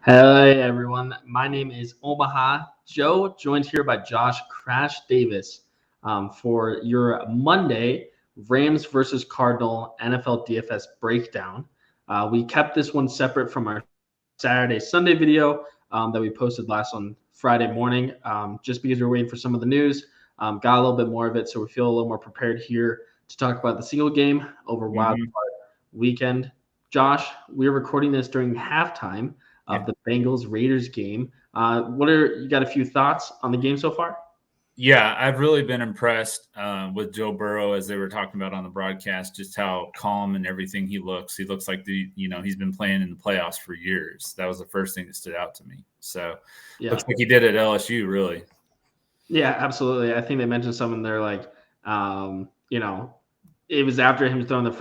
Hey everyone, my name is Omaha Joe, joined here by Josh Crash Davis for your Monday Rams versus Cardinal NFL DFS breakdown. We kept this one separate from our Saturday Sunday video that we posted last on Friday morning, just because we were waiting for some of the news. Got a little bit more of it, so we feel a little more prepared here to talk about the single game over Wild Card Weekend. Josh, we're recording this during halftime of the Bengals Raiders game. You got a few thoughts on the game so far? Yeah, I've really been impressed with Joe Burrow, as they were talking about on the broadcast, just how calm and everything he looks. He looks like he's been playing in the playoffs for years. That was the first thing that stood out to me. So looks like he did at LSU, really. Yeah, absolutely. I think they mentioned something there like, it was after him throwing the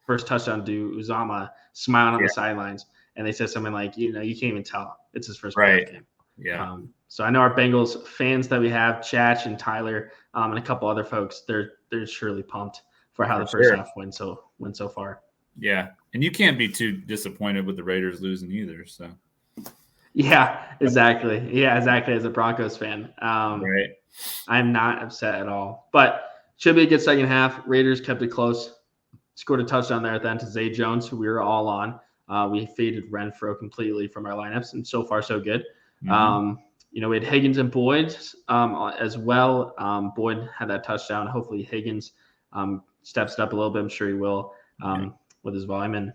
first touchdown to Uzama, smiling on the sidelines. And they said something like, you can't even tell. It's his first playoff game. Yeah. So I know our Bengals fans that we have, Chach and Tyler, and a couple other folks, they're surely pumped for how the first half went so far. Yeah. And you can't be too disappointed with the Raiders losing either. So yeah, exactly. Yeah, exactly. As a Broncos fan. Right. I'm not upset at all. But should be a good second half. Raiders kept it close. Scored a touchdown there at the end to Zay Jones, who we were all on. We faded Renfro completely from our lineups, and so far so good. We had Higgins and Boyd as well. Boyd had that touchdown. Hopefully Higgins steps it up a little bit. I'm sure he will with his volume, and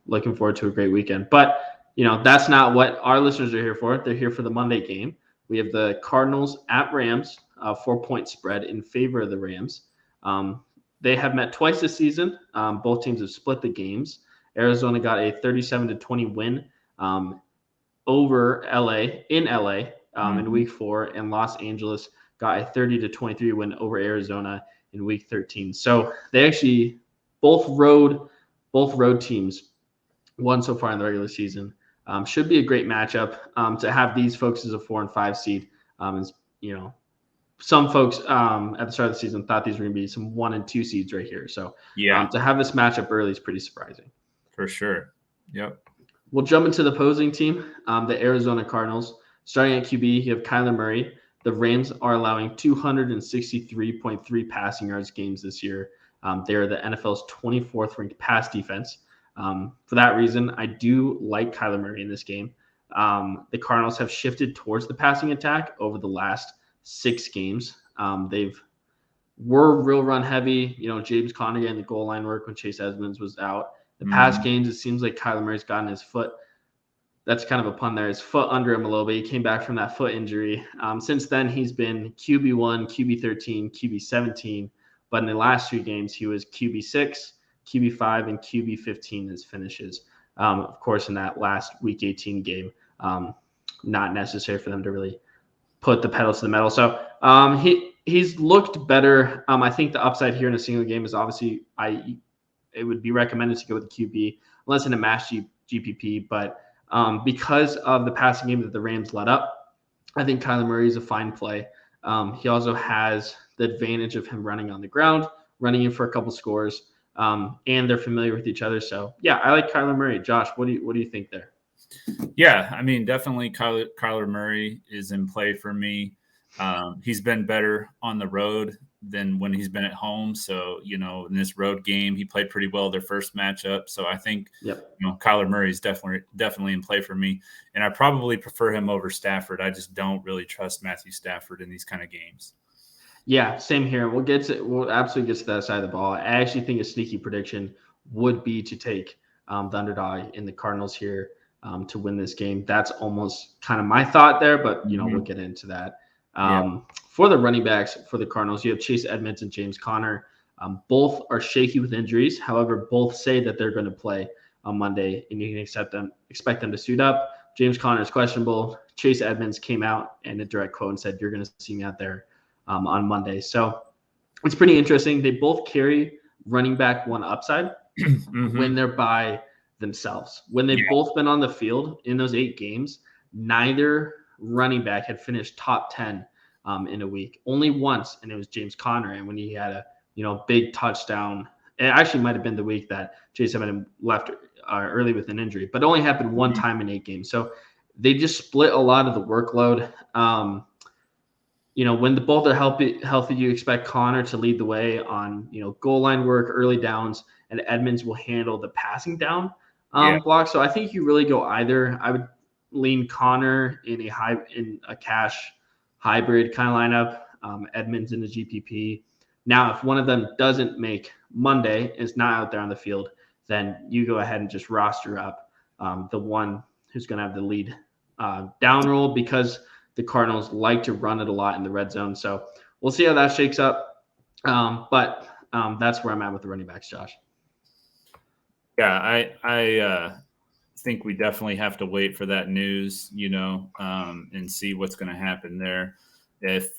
looking forward to a great weekend. But that's not what our listeners are here for. They're here for the Monday game. We have the Cardinals at Rams, 4-point spread in favor of the Rams. They have met twice this season. Both teams have split the games. Arizona got a 37-20 win over LA in week 4, and Los Angeles got a 30-23 win over Arizona in week 13. So they actually both road teams won so far in the regular season. Should be a great matchup to have these folks as a 4 and 5 seed. Some folks at the start of the season thought these were going to be some 1 and 2 seeds right here. So to have this matchup early is pretty surprising. For sure. Yep. We'll jump into the opposing team, the Arizona Cardinals. Starting at QB, you have Kyler Murray. The Rams are allowing 263.3 passing yards games this year. They're the NFL's 24th ranked pass defense. For that reason, I do like Kyler Murray in this game. The Cardinals have shifted towards the passing attack over the last 6 games. They've were real run heavy. James Conner getting the goal line work when Chase Edmonds was out. The past games, it seems like Kyler Murray's gotten his foot. That's kind of a pun there. His foot under him a little bit. He came back from that foot injury. Since then, he's been QB1, QB13, QB17. But in the last 2 games, he was QB6, QB5, and QB15 as finishes. Of course, in that last Week 18 game, not necessary for them to really put the pedal to the metal. So he's looked better. I think the upside here in a single game is obviously it would be recommended to go with the QB unless in a mass GPP. But because of the passing game that the Rams let up, I think Kyler Murray is a fine play. He also has the advantage of him running on the ground, running in for a couple scores, and they're familiar with each other. So, yeah, I like Kyler Murray. Josh, what do you think there? Yeah, I mean, definitely Kyler Murray is in play for me. He's been better on the road than when he's been at home. So, in this road game, he played pretty well their first matchup. So I think, Kyler Murray is definitely in play for me. And I probably prefer him over Stafford. I just don't really trust Matthew Stafford in these kind of games. Yeah, same here. We'll absolutely get to that side of the ball. I actually think a sneaky prediction would be to take the underdog in the Cardinals here to win this game. That's almost kind of my thought there, but we'll get into that. For the running backs for the Cardinals, you have Chase Edmonds and James Conner. Both are shaky with injuries. However, both say that they're going to play on Monday, and you can expect them to suit up. James Conner is questionable. Chase Edmonds came out in a direct quote and said, "You're going to see me out there on Monday." So it's pretty interesting. They both carry running back one upside when they're by themselves. When they've both been on the field in those 8 games, neither running back had finished top 10 in a week. Only once, and it was James Conner. And when he had a big touchdown It actually might have been the week that Chase Edmonds left early with an injury, but it only happened one time in 8 games. So they just split a lot of the workload. When both are healthy, you expect Connor to lead the way on, goal line work, early downs, and Edmonds will handle the passing down block. So I think you really go either. I would lean Connor in a cash hybrid kind of lineup, Edmonds in a GPP. Now, if one of them doesn't make Monday, is not out there on the field, then you go ahead and just roster up the one who's going to have the lead down roll, because the Cardinals like to run it a lot in the red zone. So we'll see how that shakes up. But that's where I'm at with the running backs, Josh. Yeah, I think we definitely have to wait for that news, and see what's going to happen there. If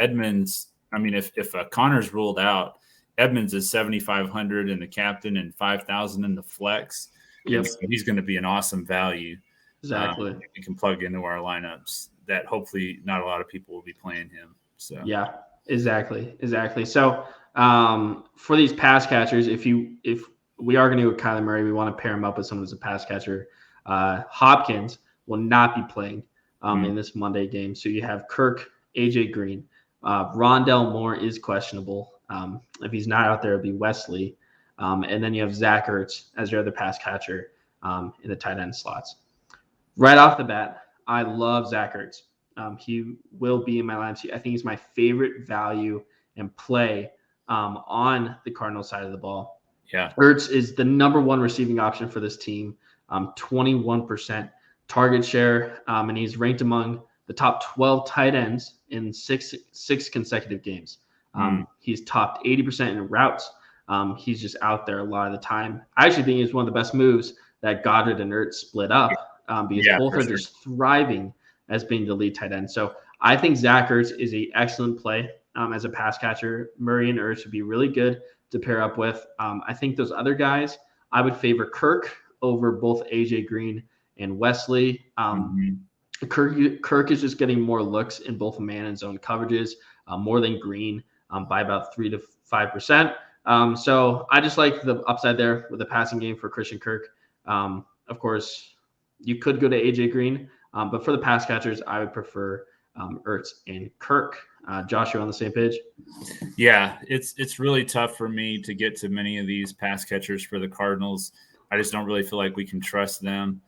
Edmonds, if Connor's ruled out, Edmonds is 7,500 in the captain and 5,000 in the flex. Yep. So he's going to be an awesome value. Exactly. We can plug into our lineups that hopefully not a lot of people will be playing him. So yeah, exactly. So for these pass catchers, if we are going to go with Kyler Murray, we want to pair him up with someone who's a pass catcher. Hopkins will not be playing in this Monday game. So you have Kirk, AJ Green, Rondell Moore is questionable. If he's not out there, it'll be Wesley. And then you have Zach Ertz as your other pass catcher in the tight end slots. Right off the bat, I love Zach Ertz. He will be in my lineup. I think he's my favorite value and play on the Cardinals side of the ball. Yeah. Ertz is the number one receiving option for this team, 21% target share, and he's ranked among the top 12 tight ends in six consecutive games. He's topped 80% in routes. He's just out there a lot of the time. I actually think it's one of the best moves that Goddard and Ertz split up because both are just thriving as being the lead tight end. So I think Zach Ertz is an excellent play as a pass catcher. Murray and Ertz would be really good to pair up with. I think those other guys, I would favor Kirk over both AJ Green and Wesley. Kirk is just getting more looks in both man and zone coverages, more than Green by about 3 to 5%. So I just like the upside there with the passing game for Christian Kirk. Of course, you could go to AJ Green, but for the pass catchers, I would prefer Ertz and Kirk. Josh, you on the same page? Yeah, it's really tough for me to get to many of these pass catchers for the Cardinals. I just don't really feel like we can trust them.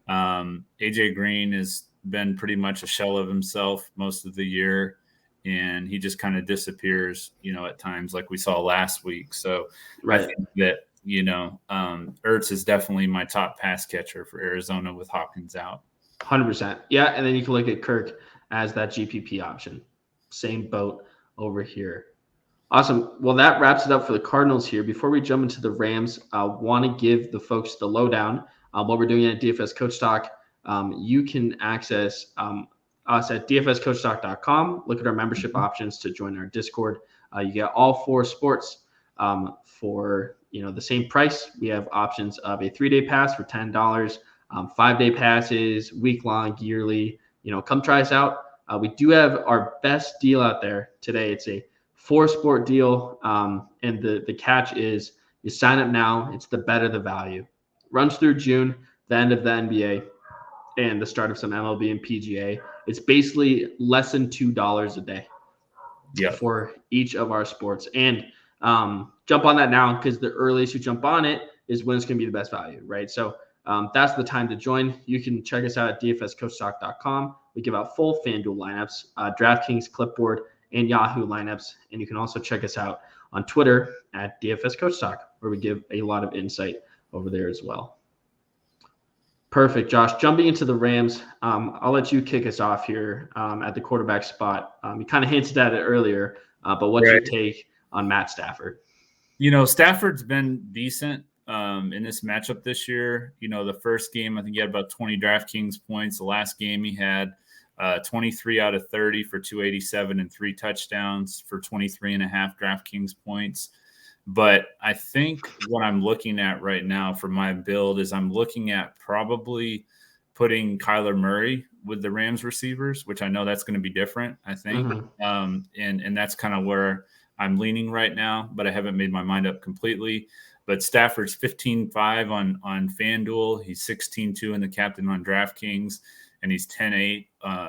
AJ Green has been pretty much a shell of himself most of the year, and he just kind of disappears, at times like we saw last week. So I think that, Ertz is definitely my top pass catcher for Arizona with Hopkins out. 100%. Yeah, and then you can look at Kirk as that GPP option. Same boat over here. Awesome. Well, that wraps it up for the Cardinals here. Before we jump into the Rams, I want to give the folks the lowdown. What we're doing at DFS Coach Talk. You can access us at dfscoachtalk.com. Look at our membership options to join our Discord. You get all 4 sports for the same price. We have options of a 3-day pass for $10, 5-day passes, week-long, yearly. Come try us out. We do have our best deal out there today. It's a 4-sport deal, and the catch is you sign up now. It's the better the value. Runs through June, the end of the NBA, and the start of some MLB and PGA. It's basically less than $2 a day for each of our sports. And jump on that now, because the earliest you jump on it is when it's going to be the best value, right? So that's the time to join. You can check us out at dfscoachtalk.com. We give out full FanDuel lineups, DraftKings clipboard, and Yahoo lineups. And you can also check us out on Twitter at DFS Coach Talk, where we give a lot of insight over there as well. Perfect, Josh. Jumping into the Rams, I'll let you kick us off here at the quarterback spot. You kind of hinted at it earlier, but what's your take on Matt Stafford? Stafford's been decent in this matchup this year. The first game, I think he had about 20 DraftKings points. The last game he had 23 out of 30 for 287 and 3 touchdowns for 23.5 DraftKings points. But I think what I'm looking at right now for my build is I'm looking at probably putting Kyler Murray with the Rams receivers, which I know that's going to be different, I think. And that's kind of where I'm leaning right now, but I haven't made my mind up completely. But Stafford's 15-5 on FanDuel. He's 16-2 in the captain on DraftKings, and he's 10-8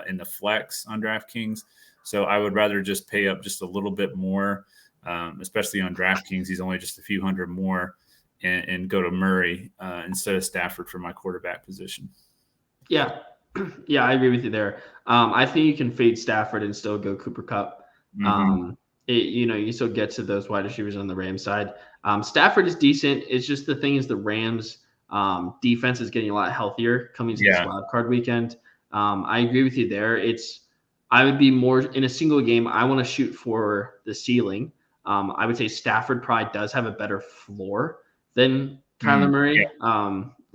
in the flex on DraftKings. So I would rather just pay up just a little bit more, especially on DraftKings. He's only just a few hundred more, and go to Murray instead of Stafford for my quarterback position. Yeah. Yeah, I agree with you there. I think you can fade Stafford and still go Cooper Kupp. You still get to those wide receivers on the Rams side. Stafford is decent. It's just the thing is the Rams defense is getting a lot healthier coming to this wild card weekend. I agree with you there. I would be more in a single game. I want to shoot for the ceiling. I would say Stafford probably does have a better floor than Kyler Murray,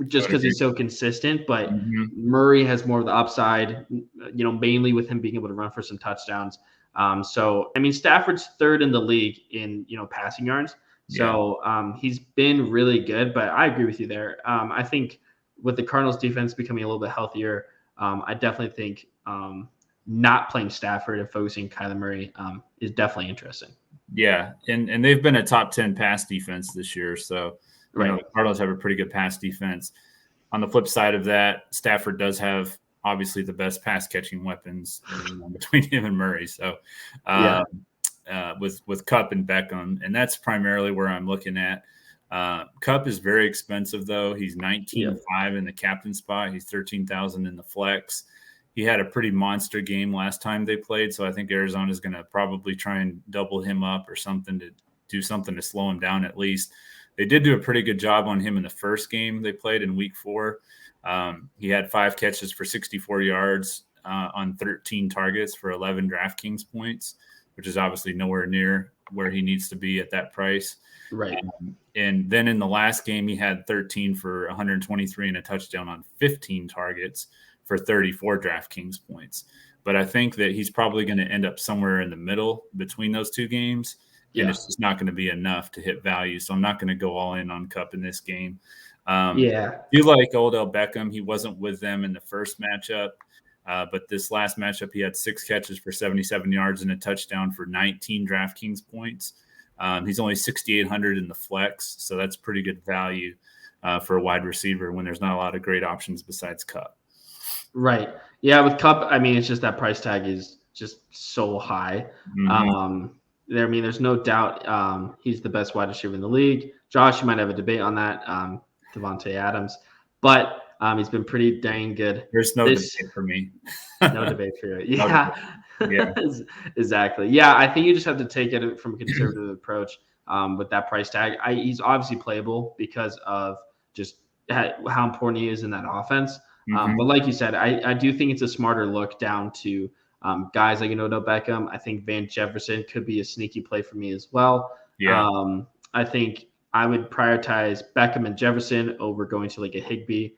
just because he's so consistent. But Murray has more of the upside, mainly with him being able to run for some touchdowns. So, I mean, Stafford's third in the league in, passing yards. So he's been really good, but I agree with you there. I think with the Cardinals defense becoming a little bit healthier, I definitely think not playing Stafford and focusing Kyler Murray is definitely interesting. Yeah, and they've been a top 10 pass defense this year. So, the Cardinals have a pretty good pass defense. On the flip side of that, Stafford does have obviously the best pass catching weapons between him and Murray. So with Kupp and Beckham, and that's primarily where I'm looking at. Kupp is very expensive though. He's 19.5 in the captain spot. He's 13,000 in the flex. He had a pretty monster game last time they played. So I think Arizona is going to probably try and double him up or something to do something to slow him down at least. They did do a pretty good job on him in the first game they played in week 4. He had 5 catches for 64 yards on 13 targets for 11 DraftKings points, which is obviously nowhere near where he needs to be at that price. Right. And then in the last game, he had 13 for 123 and a touchdown on 15 targets for 34 DraftKings points. But I think that he's probably going to end up somewhere in the middle between those two games. And it's just not going to be enough to hit value. So I'm not going to go all in on Kupp in this game. You like Odell Beckham. He wasn't with them in the first matchup. But this last matchup, he had 6 catches for 77 yards and a touchdown for 19 DraftKings points. He's only 6,800 in the flex. So that's pretty good value for a wide receiver when there's not a lot of great options besides Kupp. Right. Yeah, with Kupp, I mean, it's just that price tag is just so high. There's no doubt he's the best wide receiver in the league. Josh, you might have a debate on that, Devontae Adams. But he's been pretty dang good. There's no debate for me. No debate for you. Yeah. Exactly. Yeah, I think you just have to take it from a conservative approach with that price tag. He's obviously playable because of just how important he is in that offense. But like you said, I do think it's a smarter look down to guys like Odell Beckham. I think Van Jefferson could be a sneaky play for me as well. I think I would prioritize Beckham and Jefferson over going to like a Higbee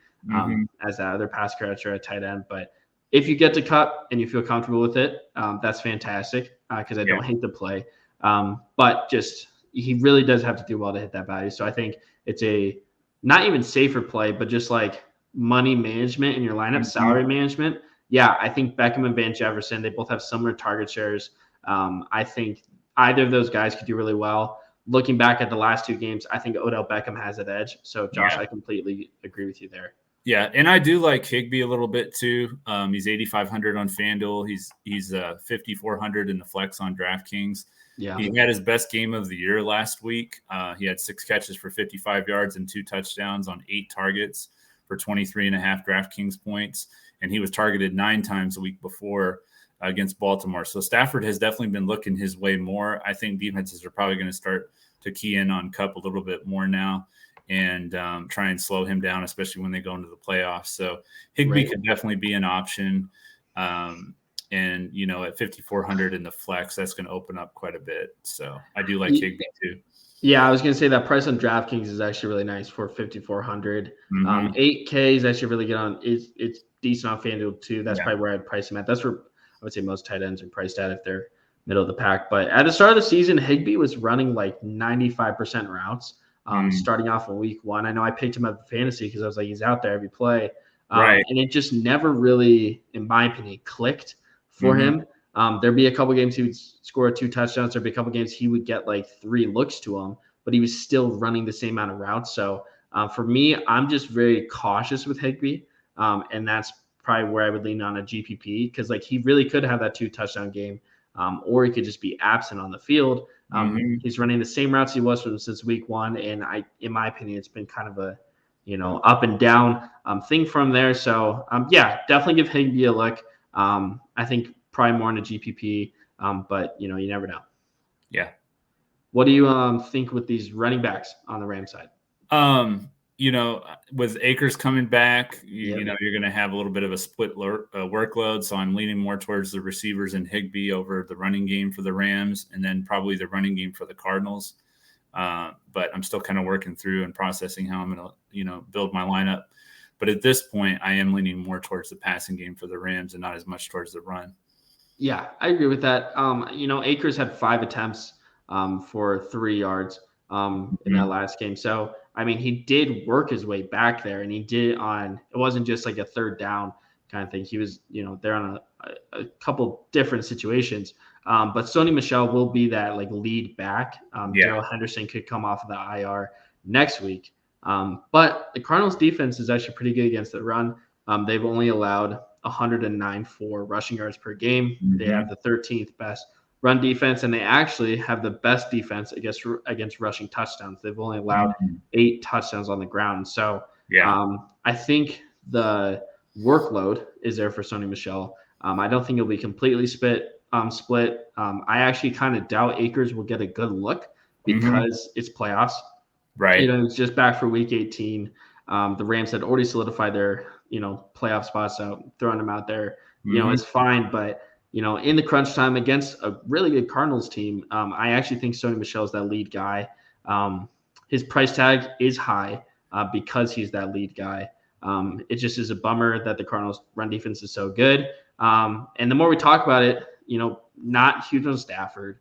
as that other pass catcher at tight end. But if you get to Kupp and you feel comfortable with it, that's fantastic because I don't hate the play. But just he really does have to do well to hit that value. So I think it's a not even safer play, but just like money management in your lineup, salary management. Yeah, I think Beckham and Van Jefferson, they both have similar target shares. I think either of those guys could do really well. Looking back at the last 2 games, I think Odell Beckham has an edge. So, Josh, I completely agree with you there. Yeah, and I do like Higbee a little bit too. He's 8,500 on FanDuel. He's 5,400 in the flex on DraftKings. Yeah, he had his best game of the year last week. He had 6 catches for 55 yards and 2 touchdowns on 8 targets for 23.5 DraftKings points. And he was targeted 9 times a week before against Baltimore. So Stafford has definitely been looking his way more. I think defenses are probably going to start to key in on Kupp a little bit more now and try and slow him down, especially when they go into the playoffs. So Higbee could definitely be an option. And, at 5,400 in the flex, that's going to open up quite a bit. So I do like Higbee too. Yeah, I was going to say that price on DraftKings is actually really nice for 5,400. 8K is actually really good on. It's decent on FanDuel too. That's probably where I'd price him at. That's where I would say most tight ends are priced at if they're middle of the pack. But at the start of the season, Higbee was running like 95% routes starting off in week 1. I know I picked him up in fantasy because I was like, he's out there every play. And it just never really, in my opinion, clicked for him. There'd be a couple games he would score 2 touchdowns. There'd be a couple games he would get like 3 looks to him, but he was still running the same amount of routes. So for me, I'm just very cautious with Higbee, and that's probably where I would lean on a GPP because like he really could have that 2 touchdown game, or he could just be absent on the field. He's running the same routes he was since week 1, and in my opinion, it's been kind of a up and down thing from there. So yeah, definitely give Higbee a look. I think probably more on a GPP, but you never know. Yeah. What do you think with these running backs on the Rams side? With Akers coming back, you're going to have a little bit of a split workload. So I'm leaning more towards the receivers and Higbee over the running game for the Rams, and then probably the running game for the Cardinals. But I'm still kind of working through and processing how I'm going to, build my lineup. But at this point, I am leaning more towards the passing game for the Rams and not as much towards the run. Yeah, I agree with that. Akers had 5 attempts for 3 yards in that last game. So, I mean, he did work his way back there, and he did it wasn't just like a 3rd down kind of thing. He was, there on a couple different situations. But Sony Michel will be that like lead back. Darrell Henderson could come off of the IR next week. But the Cardinals defense is actually pretty good against the run. They've only allowed 109 rushing yards per game. They have the 13th best run defense, and they actually have the best defense against rushing touchdowns. They've only allowed 8 touchdowns on the ground. So I think the workload is there for Sony Michel. I don't think it'll be completely split. I actually kind of doubt Akers will get a good look because it's playoffs. Right. It's just back for week 18. The Rams had already solidified their, playoff spots, so throwing them out there, it's fine. But, in the crunch time against a really good Cardinals team, I actually think Sony Michel is that lead guy. His price tag is high because he's that lead guy. It just is a bummer that the Cardinals run defense is so good. And the more we talk about it, not huge on Stafford.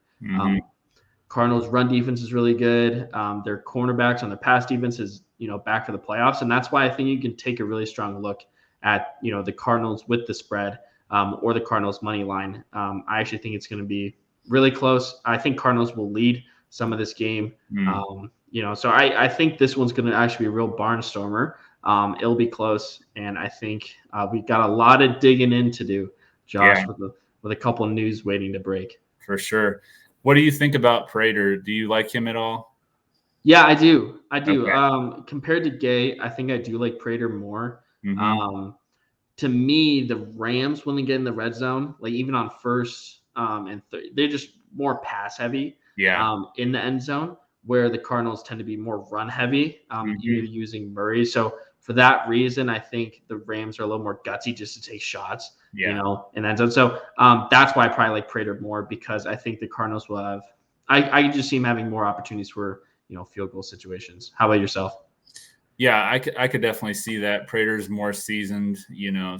Cardinals run defense is really good. Their cornerbacks on the pass defense is, back for the playoffs. And that's why I think you can take a really strong look at, the Cardinals with the spread or the Cardinals money line. I actually think it's going to be really close. I think Cardinals will lead some of this game. So I think this one's going to actually be a real barnstormer. It'll be close. And I think we've got a lot of digging in to do, Josh, with a couple of news waiting to break. For sure. What do you think about Prater? Do you like him at all? Yeah, I do. Okay. Compared to Gay, I think I do like Prater more. To me, the Rams, when they get in the red zone, like even on first and third, they're just more pass heavy in the end zone, where the Cardinals tend to be more run heavy, using Murray. So for that reason, I think the Rams are a little more gutsy just to take shots, in that zone. So that's why I probably like Prater more, because I think the Cardinals will have – I just see him having more opportunities for, field goal situations. How about yourself? Yeah, I could definitely see that. Prater's more seasoned,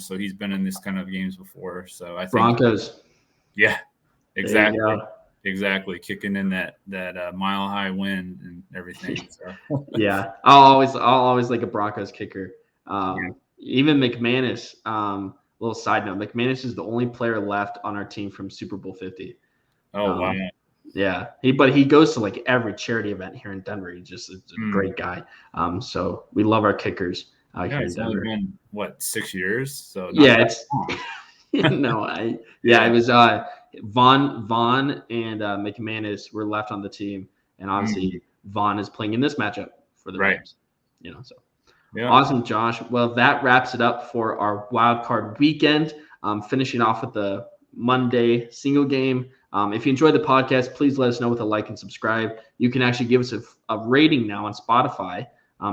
so he's been in this kind of games before. So I think Broncos. Yeah, exactly. Kicking in that mile high wind and everything. So. Yeah, I'll always like a Broncos kicker. Even McManus. Little side note: McManus is the only player left on our team from Super Bowl 50. Oh wow. Yeah, he goes to like every charity event here in Denver. He's just a great guy. So we love our kickers here in it's Denver. only been 6 years? So it's it was Vaughn and McManus were left on the team, and obviously Vaughn is playing in this matchup for the Rams. So awesome, Josh. Well, that wraps it up for our wild card weekend. Finishing off with the Monday single game. If you enjoyed the podcast, please let us know with a like and subscribe. You can actually give us a rating now on Spotify.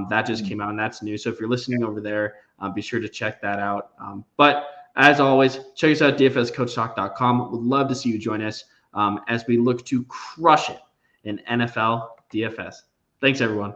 That just came out, and that's new. So if you're listening over there, be sure to check that out. But as always, check us out at dfscoachtalk.com. We'd love to see you join us as we look to crush it in NFL DFS. Thanks, everyone.